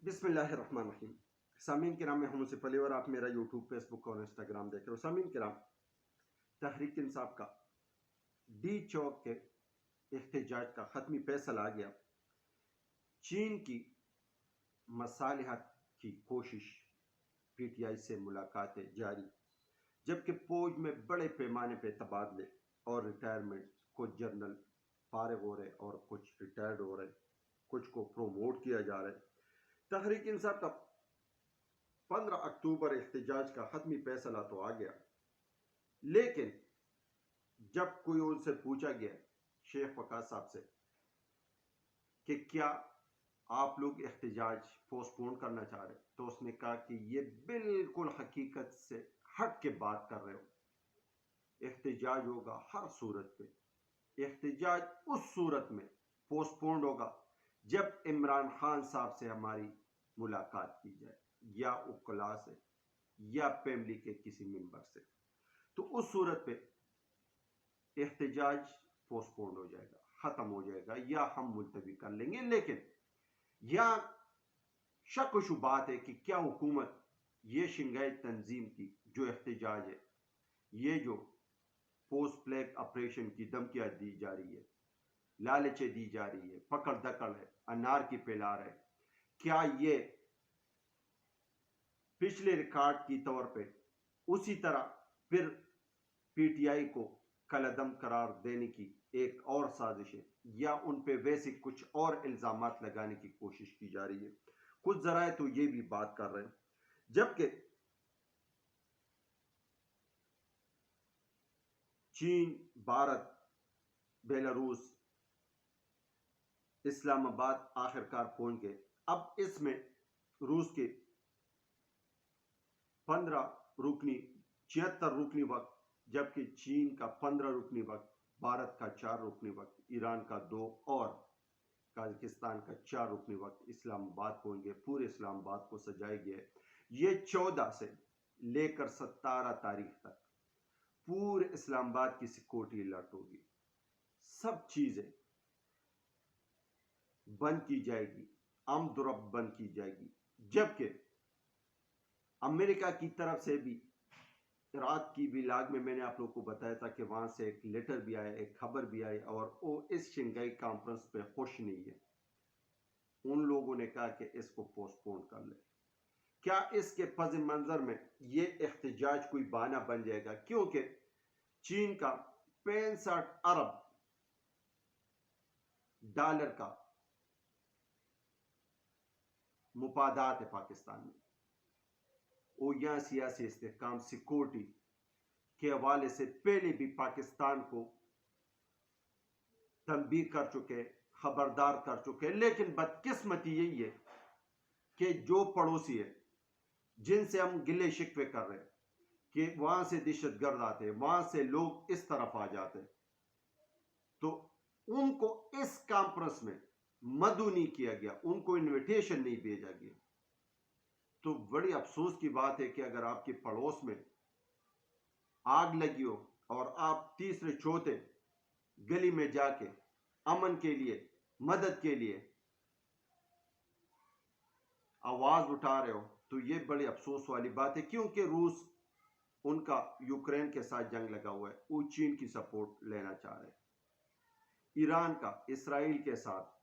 بسم اللہ الرحمن الرحیم۔ سامعین کرام، میں ہوں مصطفیٰ علی اور آپ میرا یوٹیوب، فیس بک اور انسٹاگرام دیکھ رہے ہو۔ سامعین کرام، تحریک انصاف کا ڈی چوک کے احتجاج کا حتمی فیصلہ آ گیا۔ چین کی مصالحت کی کوشش، پی ٹی آئی سے ملاقاتیں جاری، جبکہ فوج میں بڑے پیمانے پہ تبادلے اور ریٹائرمنٹ، کچھ جنرل فارغ ہو رہے اور کچھ ریٹائرڈ ہو رہے، کچھ کو پروموٹ کیا جا رہا ہے۔ تحریک انصاف کا 15 اکتوبر احتجاج کا حتمی فیصلہ تو آ گیا، لیکن جب کوئی ان سے پوچھا گیا، شیخ وقاص صاحب سے، کہ کیا آپ لوگ احتجاج پوسٹ پون کرنا چاہ رہے، تو اس نے کہا کہ یہ بالکل حقیقت سے ہٹ کے بات کر رہے ہو۔ احتجاج ہوگا ہر صورت پہ، احتجاج اس صورت میں پوسٹ پونڈ ہوگا جب عمران خان صاحب سے ہماری ملاقات کی جائے، یا وکلاء سے، یا فیملی کے کسی ممبر سے، تو اس صورت پہ احتجاج پوسٹ پونڈ ہو جائے گا، ختم ہو جائے گا، یا ہم ملتوی کر لیں گے۔ لیکن یہاں شک و شبہات ہے کہ کیا حکومت یہ شنگھائی تنظیم کی جو احتجاج ہے، یہ جو پوسٹ فلیگ آپریشن کی دھمکیاں دی جا رہی ہے، لالچیں دی جا رہی ہے، پکڑ دکڑ ہے، انار کی پھیلا رہے، کیا یہ پچھلے ریکارڈ کی طور پہ اسی طرح پھر پی ٹی آئی کو کالعدم قرار دینے کی ایک اور سازش ہے، یا ان پہ ویسے کچھ اور الزامات لگانے کی کوشش کی جا رہی ہے؟ کچھ ذرائع تو یہ بھی بات کر رہے ہیں، جبکہ چین، بھارت، بیلاروس، اسلام آباد آخرکار پہنچ گئے۔ اب اس میں روس کے 15 رکنی 76 رکنی وقت، جبکہ چین کا 15 رکنی وقت، بھارت کا 4 رکنی وقت، ایران کا 2 اور قازقستان کا 4 رکنی وقت اسلام آباد پہنچ گئے۔ پورے اسلام آباد کو سجائے گئے۔ یہ 14 سے لے کر 17 تاریخ تک پورے اسلام آباد کی سیکورٹی الرٹ ہوگی، سب چیزیں بند کی جائے گی، آمد و رفت بند کی جائے گی، جبکہ امریکہ کی طرف سے بھی رات کی بھی لاگ میں نے آپ لوگوں کو بتایا تھا کہ وہاں سے ایک لیٹر بھی آیا، ایک خبر بھی آئی، اور وہ اس شنگھائی کانفرنس پہ خوش نہیں ہے۔ ان لوگوں نے کہا کہ اس کو پوسٹ پون کر لے۔ کیا اس کے پس منظر میں یہ احتجاج کوئی بہانہ بن جائے گا؟ کیونکہ چین کا 65 ارب ڈالر کا مفادات ہے پاکستان میں، وہ یہاں سیاسی استحکام، سیکورٹی کے حوالے سے پہلے بھی پاکستان کو تنبیہ کر چکے، خبردار کر چکے، لیکن بدقسمتی یہی ہے کہ جو پڑوسی ہے جن سے ہم گلے شکوے کر رہے ہیں کہ وہاں سے دہشت گرد آتے، وہاں سے لوگ اس طرف آ جاتے، تو ان کو اس کانفرنس میں مدعو نہیں کیا گیا، ان کو انویٹیشن نہیں بھیجا گیا۔ تو بڑی افسوس کی بات ہے کہ اگر آپ کے پڑوس میں آگ لگی ہو اور آپ تیسرے چوتھے گلی میں جا کے امن کے لیے، مدد کے لیے آواز اٹھا رہے ہو، تو یہ بڑی افسوس والی بات ہے، کیونکہ روس ان کا یوکرین کے ساتھ جنگ لگا ہوا ہے، وہ چین کی سپورٹ لینا چاہ رہے ہیں۔ ایران کا اسرائیل کے ساتھ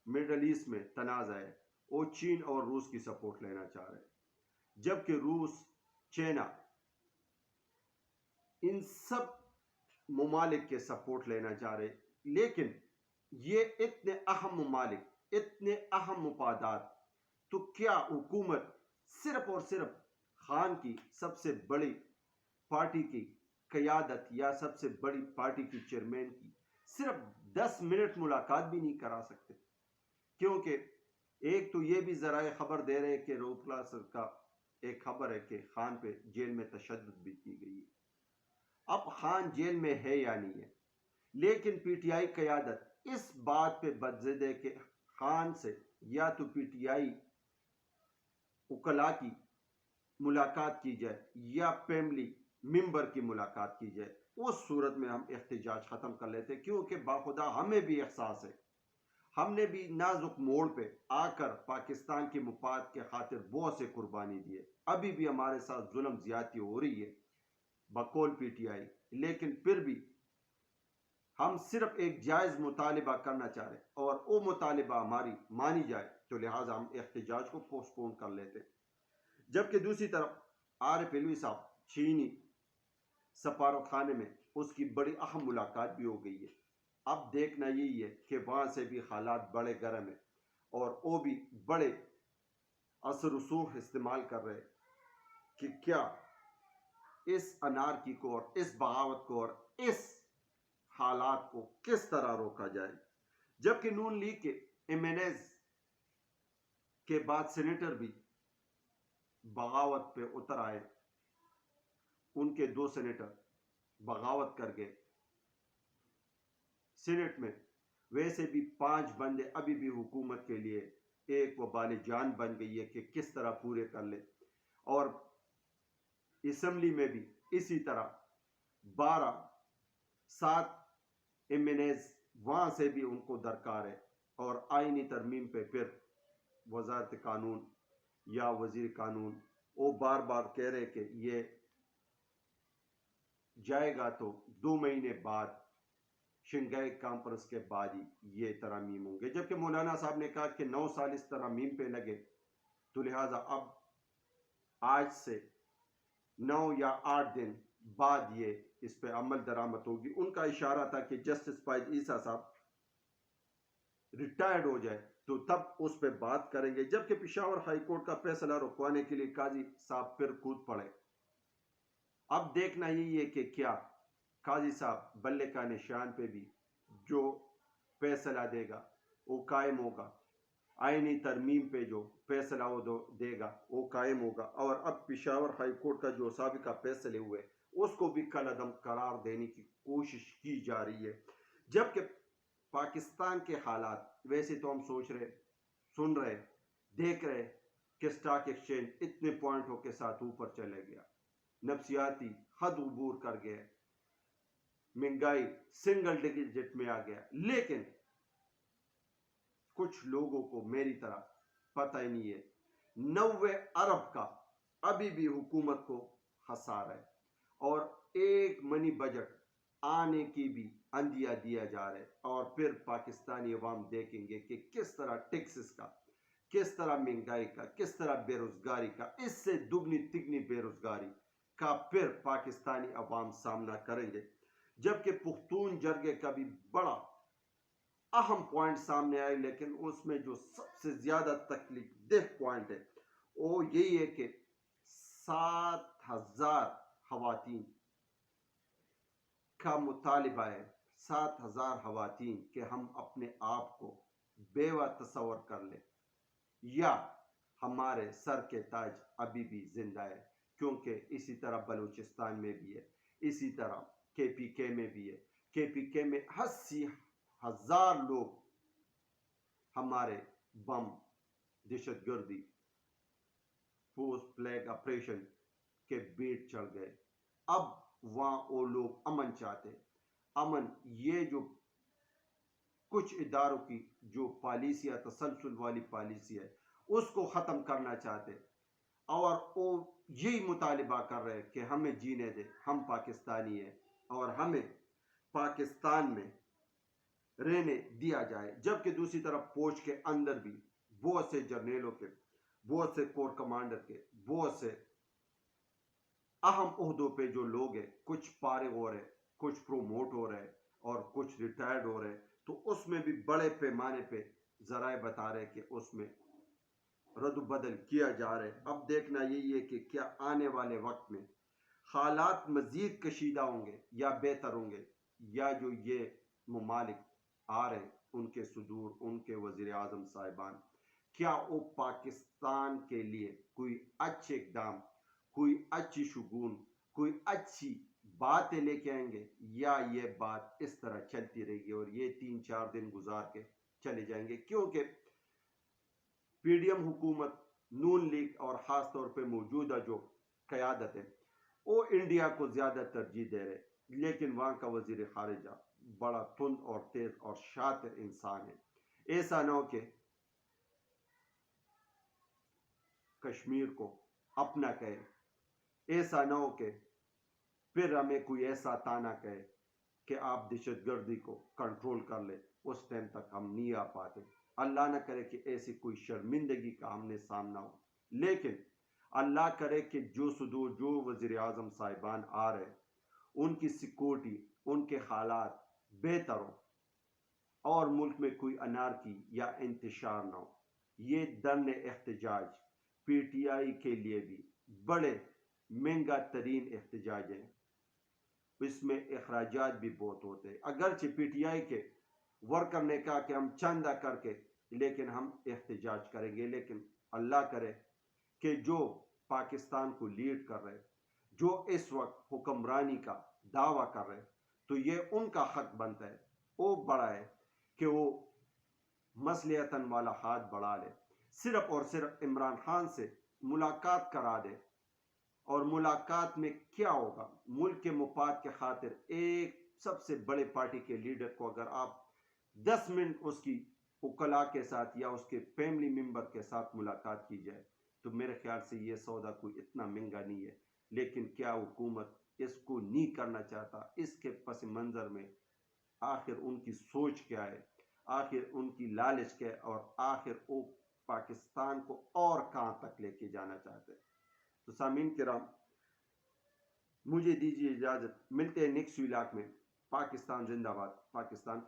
مڈل ایسٹ میں تنازع ہے، وہ چین اور روس کی سپورٹ لینا چاہ رہے ہیں، جبکہ روس، چائنا، ان سب ممالک کے سپورٹ لینا چاہ رہے، لیکن یہ اتنے اہم ممالک، اتنے اہم مفادات، تو کیا حکومت صرف اور صرف خان کی سب سے بڑی پارٹی کی قیادت یا سب سے بڑی پارٹی کی چیئرمین کی صرف 10 منٹ ملاقات بھی نہیں کرا سکتے؟ کیونکہ ایک تو یہ بھی ذرائع خبر دے رہے کہ روپلا سر کا ایک خبر ہے کہ خان پہ جیل میں تشدد بھی کی گئی ہے۔ اب خان جیل میں ہے یا نہیں ہے، لیکن پی ٹی آئی قیادت اس بات پہ بدضد ہے کہ خان سے یا تو پی ٹی آئی وکلاء کی ملاقات کی جائے یا فیملی ممبر کی ملاقات کی جائے، اس صورت میں ہم احتجاج ختم کر لیتے، کیونکہ باخدا ہمیں بھی احساس ہے، ہم نے بھی نازک موڑ پہ آ کر پاکستان کے مفاد کے خاطر بہت سے قربانی دی ہے. ابھی بھی ہمارے ساتھ ظلم زیادتی ہو رہی ہے بقول پی ٹی آئی، لیکن پھر بھی ہم صرف ایک جائز مطالبہ کرنا چاہ رہے ہیں اور وہ مطالبہ ہماری مانی جائے تو لہٰذا ہم احتجاج کو پوسٹ پون کر لیتے. جبکہ دوسری طرف عارف علوی صاحب چینی سفارت خانے میں اس کی بڑی اہم ملاقات بھی ہو گئی ہے. اب دیکھنا یہی ہے کہ وہاں سے بھی حالات بڑے گرم ہیں اور وہ بھی بڑے اثر رسوخ استعمال کر رہے کہ کیا اس انارکی کو اور اس بغاوت کو اور اس حالات کو کس طرح روکا جائے. جبکہ نون لیگ کے ایمینیز کے بعد سینیٹر بھی بغاوت پہ اتر آئے. ان کے 2 سینیٹر بغاوت کر گئے سینٹ میں. ویسے بھی 5 بندے ابھی بھی حکومت کے لیے ایک وبال جان بن گئی ہے کہ کس طرح پورے کر لے. اور اسمبلی میں بھی اسی طرح 7 ایم این ایز وہاں سے بھی ان کو درکار ہے. اور آئینی ترمیم پہ پھر وزارت قانون یا وزیر قانون وہ بار بار کہہ رہے کہ یہ جائے گا تو 2 مہینے بعد شنگھائی کانفرنس کے بعد ہی یہ ترامیم ہوں گے. جبکہ مولانا صاحب نے کہا کہ 9 سال اس ترامیم پہ لگے تو لہٰذا اب آج سے 9 یا 8 دن بعد یہ اس پہ عمل درآمد ہوگی. ان کا اشارہ تھا کہ جسٹس فائز عیسیٰ صاحب ریٹائرڈ ہو جائے تو تب اس پہ بات کریں گے. جبکہ پشاور ہائی کورٹ کا فیصلہ رکوانے کے لیے قاضی صاحب پھر کود پڑے. اب دیکھنا یہی ہے کہ کیا قاضی صاحب بلے کا نشان پہ بھی جو فیصلہ دے گا وہ قائم ہوگا. آئینی ترمیم پہ جو فیصلہ وہ دے گا وہ قائم ہوگا. اور اب پشاور ہائی کورٹ کا جو سابقہ فیصلے ہوئے اس کو بھی کل عدم قرار دینے کی کوشش کی جا رہی ہے. جبکہ پاکستان کے حالات ویسے تو ہم سوچ رہے، سن رہے، دیکھ رہے کہ سٹاک ایکسچینج اتنے پوائنٹوں کے ساتھ اوپر چلے گیا، نفسیاتی حد عبور کر گیا، مہنگائی سنگل ڈیجٹ میں آ گیا. لیکن کچھ لوگوں کو میری طرح پتہ ہی نہیں ہے 90 ارب کا ابھی بھی حکومت کو خسارہ ہے اور ایک منی بجٹ آنے کی بھی اندیا دیا جا رہا ہے. اور پھر پاکستانی عوام دیکھیں گے کہ کس طرح ٹیکسز کا، کس طرح مہنگائی کا، کس طرح بے روزگاری کا، اس سے دگنی تگنی بے روزگاری کا پھر پاکستانی عوام سامنا کریں گے. جبکہ پختون جرگے کا بھی بڑا اہم پوائنٹ سامنے آئے، لیکن اس میں جو سب سے زیادہ تکلیف دہ پوائنٹ ہے وہ یہی ہے کہ 7,000 خواتین کا مطالبہ ہے، 7,000 خواتین کہ ہم اپنے آپ کو بیوہ تصور کر لیں یا ہمارے سر کے تاج ابھی بھی زندہ ہے. کیونکہ اسی طرح بلوچستان میں بھی ہے، اسی طرح کے پی کے میں بھی ہے. کے پی کے میں 80,000 لوگ ہمارے بم، دہشت گردی، پوسٹ فلیگ آپریشن کے بیٹ چڑھ گئے. اب وہاں وہ لوگ امن چاہتے. امن یہ جو کچھ اداروں کی جو پالیسی ہے، تسلسل والی پالیسی ہے، اس کو ختم کرنا چاہتے. اور وہ یہی مطالبہ کر رہے کہ ہمیں جینے دے، ہم پاکستانی ہیں اور ہمیں پاکستان میں رہنے دیا جائے. جبکہ دوسری طرف فوج کے اندر بھی بہت سے جرنیلوں کے، بہت سے کور کمانڈر کے، بہت سے اہم عہدوں پہ جو لوگ ہیں، کچھ فارغ ہو رہے، کچھ پروموٹ ہو رہے اور کچھ ریٹائرڈ ہو رہے. تو اس میں بھی بڑے پیمانے پہ ذرائع بتا رہے کہ اس میں رد و بدل کیا جا رہا ہے. اب دیکھنا یہی ہے کہ کیا آنے والے وقت میں حالات مزید کشیدہ ہوں گے یا بہتر ہوں گے، یا جو یہ ممالک آ رہے ان کے صدور، ان کے وزیر اعظم صاحبان، کیا وہ پاکستان کے لیے کوئی اچھے اقدام، کوئی اچھی شگون، کوئی اچھی باتیں لے کے آئیں گے، یا یہ بات اس طرح چلتی رہے گی اور یہ 3-4 دن گزار کے چلے جائیں گے. کیونکہ پی ڈی ایم حکومت، نون لیگ اور خاص طور پہ موجودہ جو قیادت ہے وہ انڈیا کو زیادہ ترجیح دے رہے. لیکن وہاں کا وزیر خارجہ بڑا تند اور تیز اور شاطر انسان ہے. ایسا نہ ہو کہ کشمیر کو اپنا کہے، ایسا نہ ہو کہ پھر ہمیں کوئی ایسا تانا کہے کہ آپ دہشت گردی کو کنٹرول کر لے، اس ٹائم تک ہم نہیں آ پاتے۔ اللہ نہ کرے کہ ایسی کوئی شرمندگی کا ہم نے سامنا ہو، لیکن اللہ کرے کہ جو صدور جو وزیر اعظم صاحبان آ رہے ان کی سیکورٹی، ان کے حالات بہتر ہوں اور ملک میں کوئی انارکی یا انتشار نہ ہو۔ یہ درن احتجاج پی ٹی آئی کے لیے بھی بڑے مہنگا ترین احتجاج ہیں، اس میں اخراجات بھی بہت ہوتے ہیں۔ اگرچہ پی ٹی آئی کے ورکر نے کہا کہ ہم چندہ کر کے لیکن ہم احتجاج کریں گے، لیکن اللہ کرے کہ جو پاکستان کو لیڈ کر رہے، جو اس وقت حکمرانی کا دعویٰ کر رہے، تو یہ ان کا حق بنتا ہے، وہ بڑا ہے کہ وہ مصلحتاً والا ہاتھ بڑھا لے، صرف اور صرف عمران خان سے ملاقات کرا دے۔ اور ملاقات میں کیا ہوگا؟ ملک کے مفاد کے خاطر ایک سب سے بڑے پارٹی کے لیڈر کو اگر آپ 10 منٹ اس کی وکلاء کے ساتھ یا اس کے فیملی ممبر کے ساتھ ملاقات کی جائے تو میرے خیال سے یہ سودا کوئی اتنا مہنگا نہیں ہے۔ لیکن کیا حکومت اس کو نہیں کرنا چاہتا؟ اس کے پس منظر میں آخر ان کی سوچ کیا ہے، آخر ان کی لالچ کیا ہے، اور آخر وہ پاکستان کو اور کہاں تک لے کے جانا چاہتے ہیں؟ تو سامعین کرام، مجھے دیجیے اجازت، ملتے ہیں نیکسٹ ولاگ میں۔ پاکستان زندہ باد، پاکستان